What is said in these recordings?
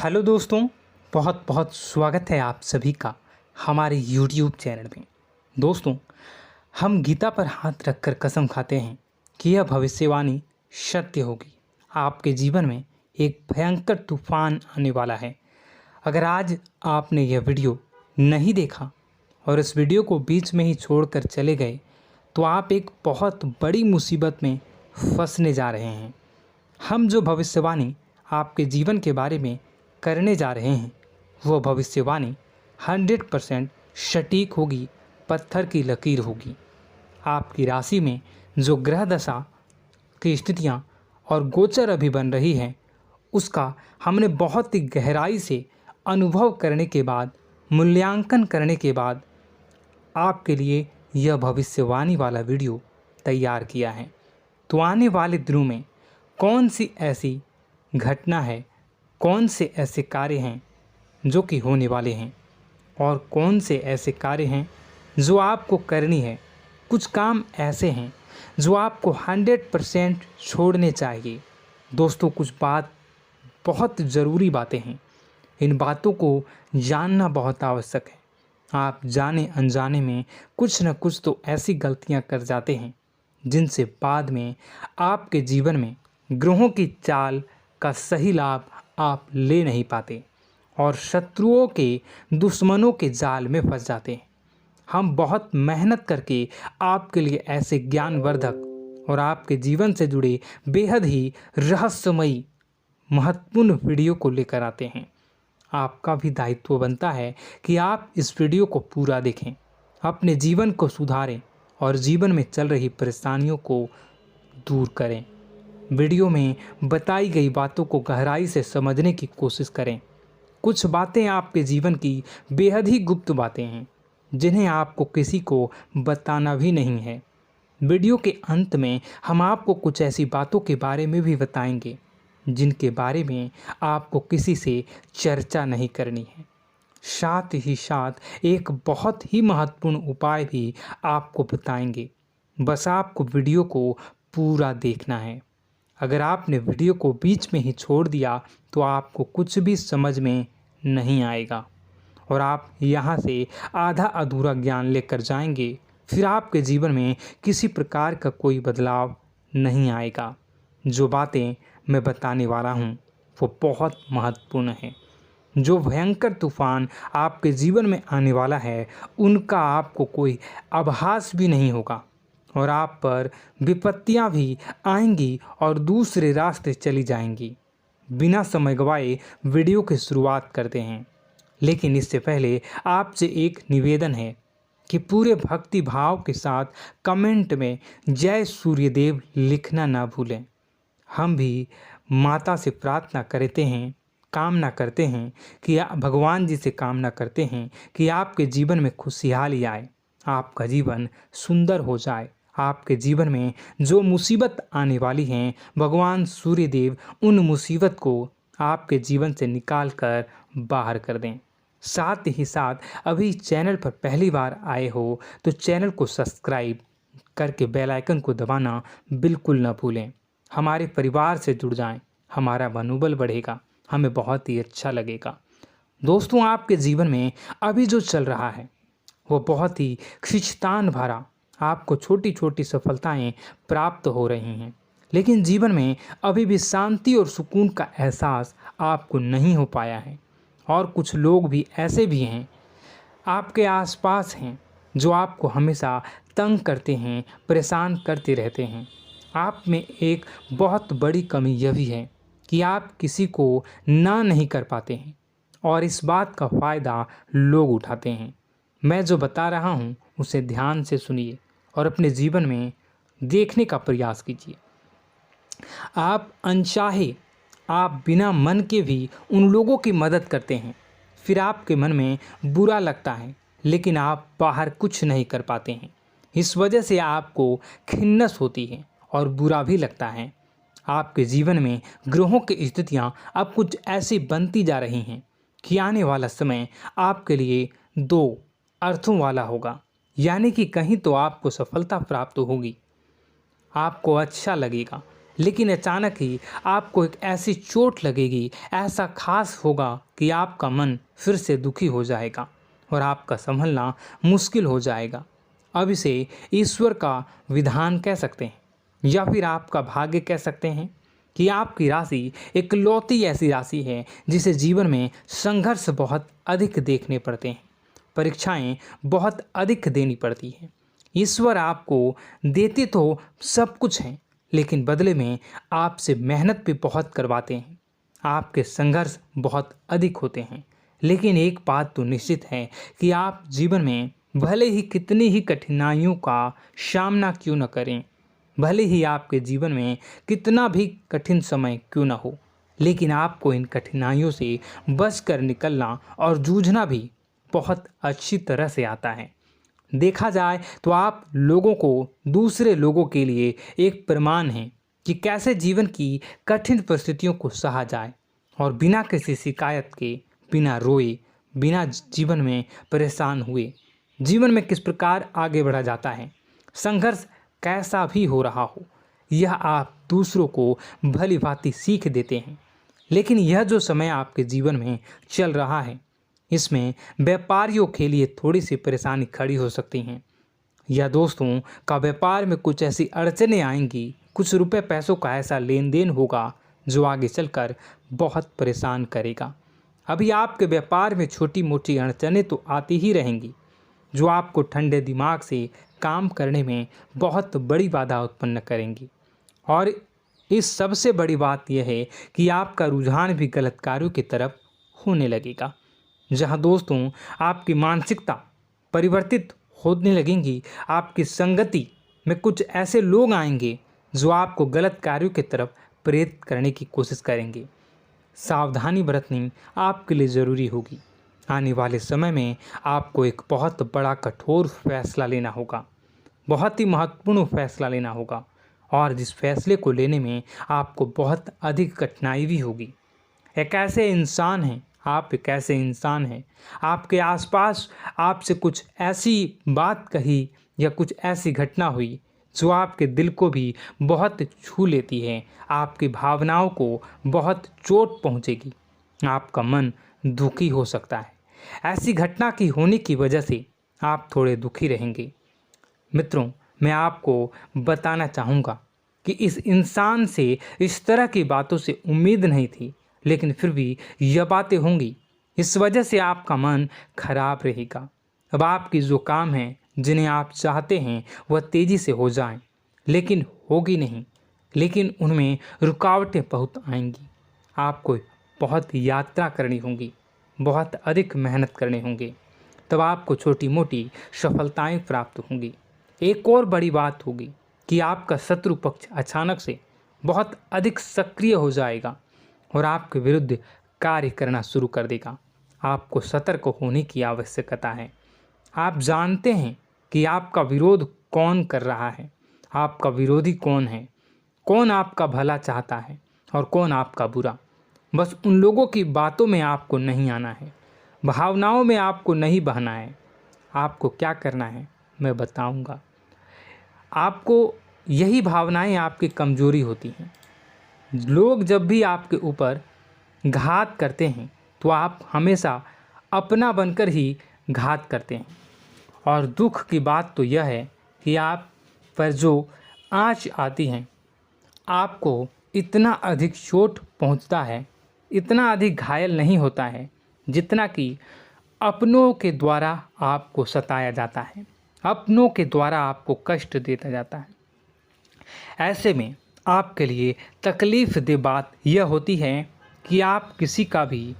Hello दोस्तों, बहुत बहुत स्वागत है आप सभी का हमारे YouTube चैनल में। दोस्तों, हम गीता पर हाथ रखकर कसम खाते हैं कि यह भविष्यवाणी सत्य होगी। आपके जीवन में एक भयंकर तूफान आने वाला है। अगर आज आपने यह वीडियो नहीं देखा और इस वीडियो को बीच में ही छोड़कर चले गए तो आप एक बहुत बड़ी मुसीबत में फंसने जा रहे हैं। हम जो भविष्यवाणी आपके जीवन के बारे में करने जा रहे हैं वो भविष्यवाणी 100% सटीक होगी, पत्थर की लकीर होगी। आपकी राशि में जो ग्रह दशा की स्थितियां और गोचर अभी बन रही है उसका हमने बहुत ही गहराई से अनुभव करने के बाद, मूल्यांकन करने के बाद आपके लिए यह भविष्यवाणी वाला वीडियो तैयार किया है। तो आने वाले दिनों में कौन सी ऐसी घटना है, कौन से ऐसे कार्य हैं जो कि होने वाले हैं और कौन से ऐसे कार्य हैं जो आपको करनी है। कुछ काम ऐसे हैं जो आपको 100% छोड़ने चाहिए। दोस्तों, कुछ बात बहुत ज़रूरी बातें हैं। इन बातों को जानना बहुत आवश्यक है। आप जाने अनजाने में कुछ न कुछ तो ऐसी गलतियां कर जाते हैं जिनसे बाद में आपके जीवन में ग्रहों की चाल का सही लाभ आप ले नहीं पाते और शत्रुओं के, दुश्मनों के जाल में फंस जाते हैं। हम बहुत मेहनत करके आपके लिए ऐसे ज्ञानवर्धक और आपके जीवन से जुड़े बेहद ही रहस्यमयी महत्वपूर्ण वीडियो को लेकर आते हैं। आपका भी दायित्व बनता है कि आप इस वीडियो को पूरा देखें, अपने जीवन को सुधारें और जीवन में चल रही परेशानियों को दूर करें। वीडियो में बताई गई बातों को गहराई से समझने की कोशिश करें। कुछ बातें आपके जीवन की बेहद ही गुप्त बातें हैं जिन्हें आपको किसी को बताना भी नहीं है। वीडियो के अंत में हम आपको कुछ ऐसी बातों के बारे में भी बताएंगे जिनके बारे में आपको किसी से चर्चा नहीं करनी है। साथ ही साथ एक बहुत ही महत्वपूर्ण उपाय भी आपको बताएंगे। बस आपको वीडियो को पूरा देखना है। अगर आपने वीडियो को बीच में ही छोड़ दिया तो आपको कुछ भी समझ में नहीं आएगा और आप यहाँ से आधा अधूरा ज्ञान लेकर जाएंगे। फिर आपके जीवन में किसी प्रकार का कोई बदलाव नहीं आएगा। जो बातें मैं बताने वाला हूँ वो बहुत महत्वपूर्ण है। जो भयंकर तूफान आपके जीवन में आने वाला है उनका आपको कोई आभास भी नहीं होगा और आप पर विपत्तियां भी आएंगी और दूसरे रास्ते चली जाएंगी। बिना समय गवाए वीडियो की शुरुआत करते हैं, लेकिन इससे पहले आपसे एक निवेदन है कि पूरे भक्ति भाव के साथ कमेंट में जय सूर्यदेव लिखना ना भूलें। हम भी माता से प्रार्थना करते हैं, कामना करते हैं कि भगवान जी से कामना करते हैं कि आपके जीवन में खुशहाली आए, आपका जीवन सुंदर हो जाए। आपके जीवन में जो मुसीबत आने वाली हैं भगवान सूर्यदेव उन मुसीबत को आपके जीवन से निकाल कर बाहर कर दें। साथ ही साथ अभी चैनल पर पहली बार आए हो तो चैनल को सब्सक्राइब करके बेल आइकन को दबाना बिल्कुल न भूलें। हमारे परिवार से जुड़ जाएं, हमारा मनोबल बढ़ेगा, हमें बहुत ही अच्छा लगेगा। दोस्तों, आपके जीवन में अभी जो चल रहा है वो बहुत ही खींचतान भरा, आपको छोटी छोटी सफलताएं प्राप्त हो रही हैं, लेकिन जीवन में अभी भी शांति और सुकून का एहसास आपको नहीं हो पाया है। और कुछ लोग भी ऐसे भी हैं आपके आसपास हैं जो आपको हमेशा तंग करते हैं, परेशान करते रहते हैं। आप में एक बहुत बड़ी कमी यह भी है कि आप किसी को ना नहीं कर पाते हैं और इस बात का फ़ायदा लोग उठाते हैं। मैं जो बता रहा हूँ उसे ध्यान से सुनिए और अपने जीवन में देखने का प्रयास कीजिए। आप अनचाहे, आप बिना मन के भी उन लोगों की मदद करते हैं, फिर आपके मन में बुरा लगता है लेकिन आप बाहर कुछ नहीं कर पाते हैं। इस वजह से आपको खिन्नस होती है और बुरा भी लगता है। आपके जीवन में ग्रहों की स्थितियाँ अब कुछ ऐसी बनती जा रही हैं कि आने वाला समय आपके लिए दो अर्थों वाला होगा। यानी कि कहीं तो आपको सफलता प्राप्त होगी, आपको अच्छा लगेगा लेकिन अचानक ही आपको एक ऐसी चोट लगेगी, ऐसा खास होगा कि आपका मन फिर से दुखी हो जाएगा और आपका संभलना मुश्किल हो जाएगा। अब इसे ईश्वर का विधान कह सकते हैं या फिर आपका भाग्य कह सकते हैं कि आपकी राशि इकलौती ऐसी राशि है जिसे जीवन में संघर्ष बहुत अधिक देखने पड़ते हैं, परीक्षाएं बहुत अधिक देनी पड़ती हैं। ईश्वर आपको देते तो सब कुछ हैं, लेकिन बदले में आपसे मेहनत भी बहुत करवाते हैं। आपके संघर्ष बहुत अधिक होते हैं, लेकिन एक बात तो निश्चित है कि आप जीवन में भले ही कितनी ही कठिनाइयों का सामना क्यों न करें, भले ही आपके जीवन में कितना भी कठिन समय क्यों न हो, लेकिन आपको इन कठिनाइयों से बच कर निकलना और जूझना भी बहुत अच्छी तरह से आता है। देखा जाए तो आप लोगों को दूसरे लोगों के लिए एक प्रमाण हैं कि कैसे जीवन की कठिन परिस्थितियों को सहा जाए और बिना किसी शिकायत के, बिना रोए, बिना जीवन में परेशान हुए जीवन में किस प्रकार आगे बढ़ा जाता है। संघर्ष कैसा भी हो रहा हो, यह आप दूसरों को भली भांति सीख देते हैं। लेकिन यह जो समय आपके जीवन में चल रहा है, इसमें व्यापारियों के लिए थोड़ी सी परेशानी खड़ी हो सकती हैं, या दोस्तों का व्यापार में कुछ ऐसी अड़चनें आएंगी, कुछ रुपए पैसों का ऐसा लेन देन होगा जो आगे चलकर बहुत परेशान करेगा। अभी आपके व्यापार में छोटी मोटी अड़चनें तो आती ही रहेंगी, जो आपको ठंडे दिमाग से काम करने में बहुत बड़ी बाधा उत्पन्न करेंगी। और इस सबसे बड़ी बात यह है कि आपका रुझान भी गलत कार्यों की तरफ होने लगेगा, जहां दोस्तों आपकी मानसिकता परिवर्तित होने लगेंगी। आपकी संगति में कुछ ऐसे लोग आएंगे जो आपको गलत कार्यों की तरफ प्रेरित करने की कोशिश करेंगे। सावधानी बरतनी आपके लिए ज़रूरी होगी। आने वाले समय में आपको एक बहुत बड़ा कठोर फैसला लेना होगा, बहुत ही महत्वपूर्ण फैसला लेना होगा, और जिस फैसले को लेने में आपको बहुत अधिक कठिनाई भी होगी। एक ऐसे इंसान हैं, आप एक ऐसे इंसान हैं, आपके आसपास आपसे कुछ ऐसी बात कही या कुछ ऐसी घटना हुई जो आपके दिल को भी बहुत छू लेती है, आपकी भावनाओं को बहुत चोट पहुंचेगी, आपका मन दुखी हो सकता है। ऐसी घटना की होने की वजह से आप थोड़े दुखी रहेंगे। मित्रों, मैं आपको बताना चाहूँगा कि इस इंसान से इस तरह की बातों से उम्मीद नहीं थी, लेकिन फिर भी यह बातें होंगी। इस वजह से आपका मन खराब रहेगा। अब आपकी जो काम है, जिन्हें आप चाहते हैं वह तेज़ी से हो जाएं, लेकिन होगी नहीं, लेकिन उनमें रुकावटें बहुत आएंगी। आपको बहुत यात्रा करनी होगी, बहुत अधिक मेहनत करने होंगे, तब आपको छोटी मोटी सफलताएं प्राप्त होंगी। एक और बड़ी बात होगी कि आपका शत्रु पक्ष अचानक से बहुत अधिक सक्रिय हो जाएगा और आपके विरुद्ध कार्य करना शुरू कर देगा। आपको सतर्क होने की आवश्यकता है। आप जानते हैं कि आपका विरोध कौन कर रहा है, आपका विरोधी कौन है, कौन आपका भला चाहता है और कौन आपका बुरा। बस उन लोगों की बातों में आपको नहीं आना है, भावनाओं में आपको नहीं बहना है। आपको क्या करना है मैं बताऊंगा। आपको यही भावनाएं आपकी कमजोरी होती हैं। लोग जब भी आपके ऊपर घात करते हैं तो आप हमेशा अपना बनकर ही घात करते हैं। और दुख की बात तो यह है कि आप पर जो आँच आती है, आपको इतना अधिक चोट पहुंचता है, इतना अधिक घायल नहीं होता है जितना कि अपनों के द्वारा आपको सताया जाता है, अपनों के द्वारा आपको कष्ट देता जाता है। ऐसे में आपके लिए तकलीफ़ दे बात यह होती है कि आप किसी का भी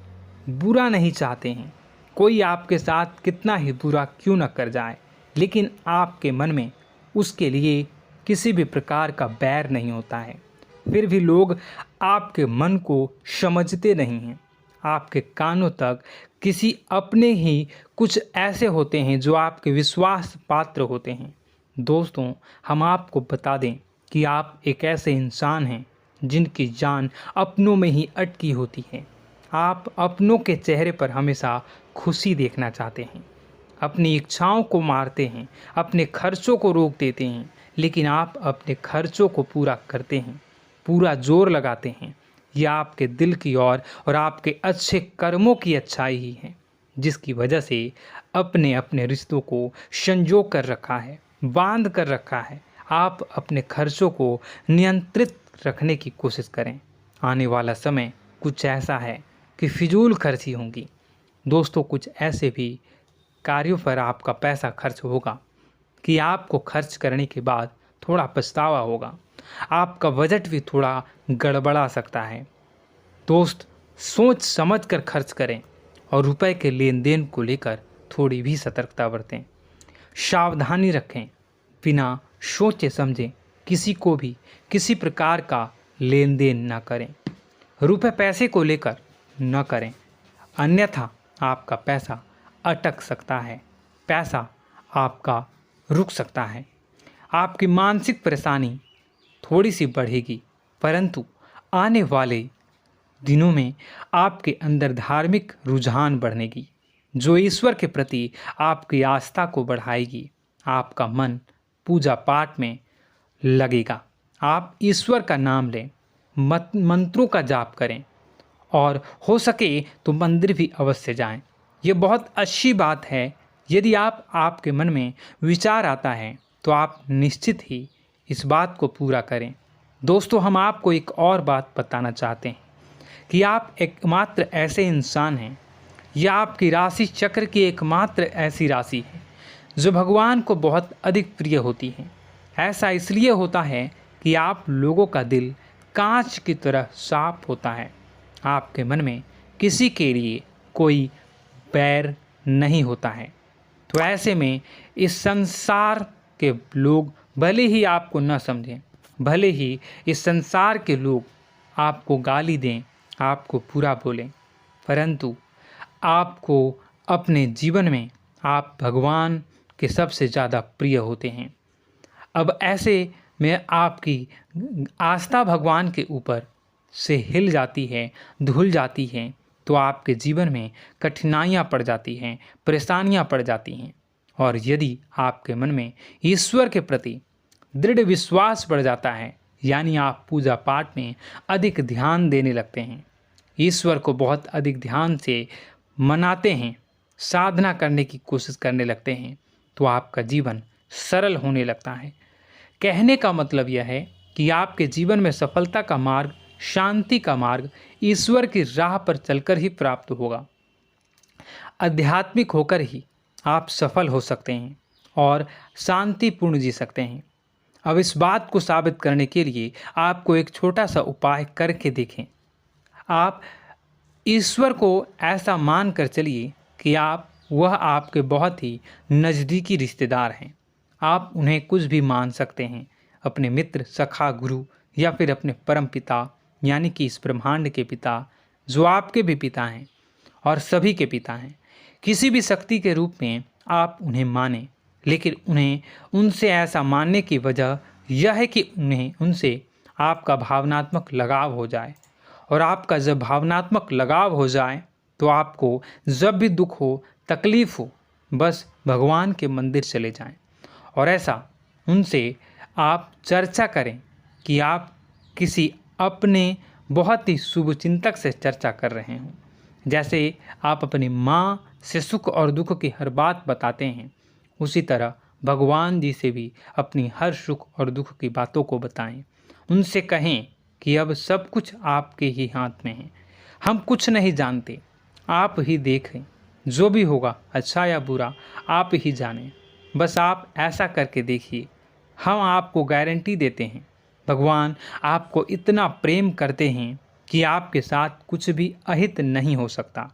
बुरा नहीं चाहते हैं। कोई आपके साथ कितना ही बुरा क्यों न कर जाए, लेकिन आपके मन में उसके लिए किसी भी प्रकार का बैर नहीं होता है। फिर भी लोग आपके मन को समझते नहीं हैं। आपके कानों तक किसी अपने ही कुछ ऐसे होते हैं जो आपके विश्वास पात्र होते हैं। दोस्तों, हम आपको बता दें कि आप एक ऐसे इंसान हैं जिनकी जान अपनों में ही अटकी होती है। आप अपनों के चेहरे पर हमेशा खुशी देखना चाहते हैं, अपनी इच्छाओं को मारते हैं, अपने खर्चों को रोक देते हैं, लेकिन आप अपने खर्चों को पूरा करते हैं। पूरा जोर लगाते हैं, यह आपके दिल की और आपके अच्छे कर्मों की अच्छाई ही है, जिसकी वजह से अपने अपने रिश्तों को संजो कर रखा है, बांध कर रखा है। आप अपने खर्चों को नियंत्रित रखने की कोशिश करें। आने वाला समय कुछ ऐसा है कि फिजूल खर्ची होंगी। दोस्तों, कुछ ऐसे भी कार्यों पर आपका पैसा खर्च होगा कि आपको खर्च करने के बाद थोड़ा पछतावा होगा। आपका बजट भी थोड़ा गड़बड़ा सकता है। दोस्त, सोच समझ कर खर्च करें और रुपए के लेन देन को लेकर थोड़ी भी सतर्कता बरतें। सावधानी रखें, बिना सोचे समझे किसी को भी किसी प्रकार का लेन देन न करें। रुपए पैसे को लेकर न करें, अन्यथा आपका पैसा अटक सकता है, पैसा आपका रुक सकता है। आपकी मानसिक परेशानी थोड़ी सी बढ़ेगी, परंतु आने वाले दिनों में आपके अंदर धार्मिक रुझान बढ़नेगी, जो ईश्वर के प्रति आपकी आस्था को बढ़ाएगी। आपका मन पूजा पाठ में लगेगा। आप ईश्वर का नाम लें, मंत्रों का जाप करें और हो सके तो मंदिर भी अवश्य जाएं। ये बहुत अच्छी बात है। यदि आपके मन में विचार आता है तो आप निश्चित ही इस बात को पूरा करें। दोस्तों, हम आपको एक और बात बताना चाहते हैं कि आप एकमात्र ऐसे इंसान हैं, यह आपकी राशि चक्र की एकमात्र ऐसी राशि है जो भगवान को बहुत अधिक प्रिय होती है। ऐसा इसलिए होता है कि आप लोगों का दिल कांच की तरह साफ होता है। आपके मन में किसी के लिए कोई बैर नहीं होता है। तो ऐसे में इस संसार के लोग भले ही आपको न समझें, भले ही इस संसार के लोग आपको गाली दें, आपको बुरा बोलें, परंतु आपको अपने जीवन में आप भगवान के सबसे ज़्यादा प्रिय होते हैं। अब ऐसे में आपकी आस्था भगवान के ऊपर से हिल जाती है, धुल जाती है, तो आपके जीवन में कठिनाइयाँ पड़ जाती हैं, परेशानियाँ पड़ जाती हैं। और यदि आपके मन में ईश्वर के प्रति दृढ़ विश्वास बढ़ जाता है, यानी आप पूजा पाठ में अधिक ध्यान देने लगते हैं, ईश्वर को बहुत अधिक ध्यान से मनाते हैं, साधना करने की कोशिश करने लगते हैं, तो आपका जीवन सरल होने लगता है। कहने का मतलब यह है कि आपके जीवन में सफलता का मार्ग, शांति का मार्ग ईश्वर की राह पर चलकर ही प्राप्त होगा। आध्यात्मिक होकर ही आप सफल हो सकते हैं और शांतिपूर्ण जी सकते हैं। अब इस बात को साबित करने के लिए आपको एक छोटा सा उपाय करके देखें। आप ईश्वर को ऐसा मान कर चलिए कि वह आपके बहुत ही नज़दीकी रिश्तेदार हैं। आप उन्हें कुछ भी मान सकते हैं, अपने मित्र, सखा, गुरु या फिर अपने परम पिता, यानी कि इस ब्रह्मांड के पिता, जो आपके भी पिता हैं और सभी के पिता हैं। किसी भी शक्ति के रूप में आप उन्हें मानें, लेकिन उन्हें उनसे ऐसा मानने की वजह यह है कि उनसे आपका भावनात्मक लगाव हो जाए। और आपका जब भावनात्मक लगाव हो जाए तो आपको जब भी दुख हो, तकलीफ़ हो, बस भगवान के मंदिर चले जाएं और ऐसा उनसे आप चर्चा करें कि आप किसी अपने बहुत ही शुभचिंतक से चर्चा कर रहे हों। जैसे आप अपनी माँ से सुख और दुख की हर बात बताते हैं, उसी तरह भगवान जी से भी अपनी हर सुख और दुख की बातों को बताएं। उनसे कहें कि अब सब कुछ आपके ही हाथ में है, हम कुछ नहीं जानते, आप ही देखें, जो भी होगा अच्छा या बुरा आप ही जानें। बस आप ऐसा करके देखिए, हम आपको गारंटी देते हैं भगवान आपको इतना प्रेम करते हैं कि आपके साथ कुछ भी अहित नहीं हो सकता।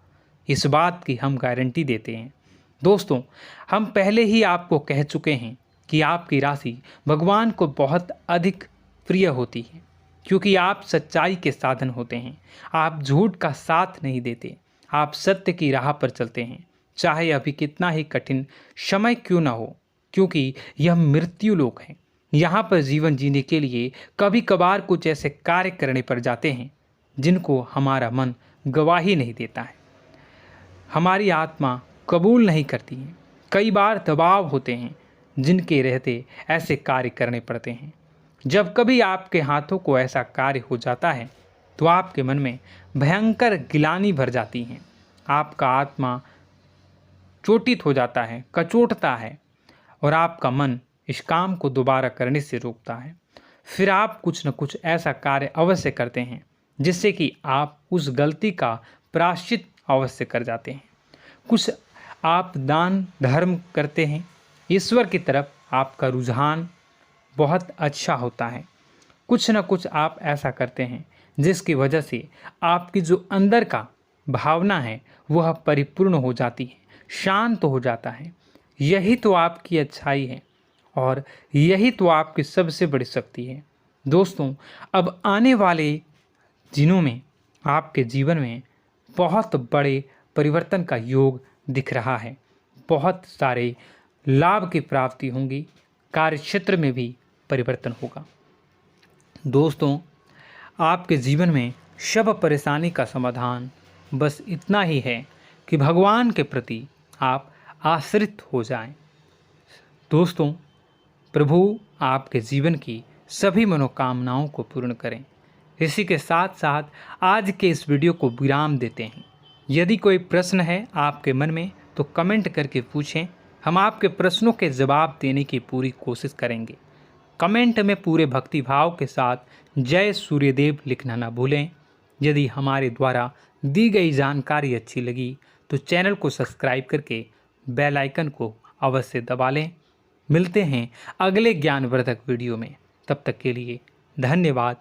इस बात की हम गारंटी देते हैं। दोस्तों, हम पहले ही आपको कह चुके हैं कि आपकी राशि भगवान को बहुत अधिक प्रिय होती है, क्योंकि आप सच्चाई के साधन होते हैं। आप झूठ का साथ नहीं देते, आप सत्य की राह पर चलते हैं, चाहे अभी कितना ही कठिन समय क्यों ना हो, क्योंकि यह मृत्यु लोक है। यहाँ पर जीवन जीने के लिए कभी कभार कुछ ऐसे कार्य करने पड़ जाते हैं जिनको हमारा मन गवाही नहीं देता है, हमारी आत्मा कबूल नहीं करती है। कई बार दबाव होते हैं जिनके रहते ऐसे कार्य करने पड़ते हैं। जब कभी आपके हाथों को ऐसा कार्य हो जाता है तो आपके मन में भयंकर गिलानी भर जाती है। आपका आत्मा चोटित हो जाता है, कचोटता है और आपका मन इस काम को दोबारा करने से रोकता है। फिर आप कुछ न कुछ ऐसा कार्य अवश्य करते हैं जिससे कि आप उस गलती का प्रायश्चित अवश्य कर जाते हैं। कुछ आप दान धर्म करते हैं। ईश्वर की तरफ आपका रुझान बहुत अच्छा होता है। कुछ न कुछ आप ऐसा करते हैं जिसकी वजह से आपकी जो अंदर का भावना है वह परिपूर्ण हो जाती है, शांत हो जाता है। यही तो आपकी अच्छाई है और यही तो आपकी सबसे बड़ी शक्ति है। दोस्तों, अब आने वाले दिनों में आपके जीवन में बहुत बड़े परिवर्तन का योग दिख रहा है। बहुत सारे लाभ की प्राप्ति होंगी, कार्यक्षेत्र में भी परिवर्तन होगा। दोस्तों, आपके जीवन में सब परेशानी का समाधान बस इतना ही है कि भगवान के प्रति आप आश्रित हो जाएं। दोस्तों, प्रभु आपके जीवन की सभी मनोकामनाओं को पूर्ण करें। इसी के साथ साथ आज के इस वीडियो को विराम देते हैं। यदि कोई प्रश्न है आपके मन में तो कमेंट करके पूछें, हम आपके प्रश्नों के जवाब देने की पूरी कोशिश करेंगे। कमेंट में पूरे भक्तिभाव के साथ जय सूर्यदेव लिखना ना भूलें। यदि हमारे द्वारा दी गई जानकारी अच्छी लगी तो चैनल को सब्सक्राइब करके बेल आइकन को अवश्य दबा लें। मिलते हैं अगले ज्ञानवर्धक वीडियो में। तब तक के लिए धन्यवाद।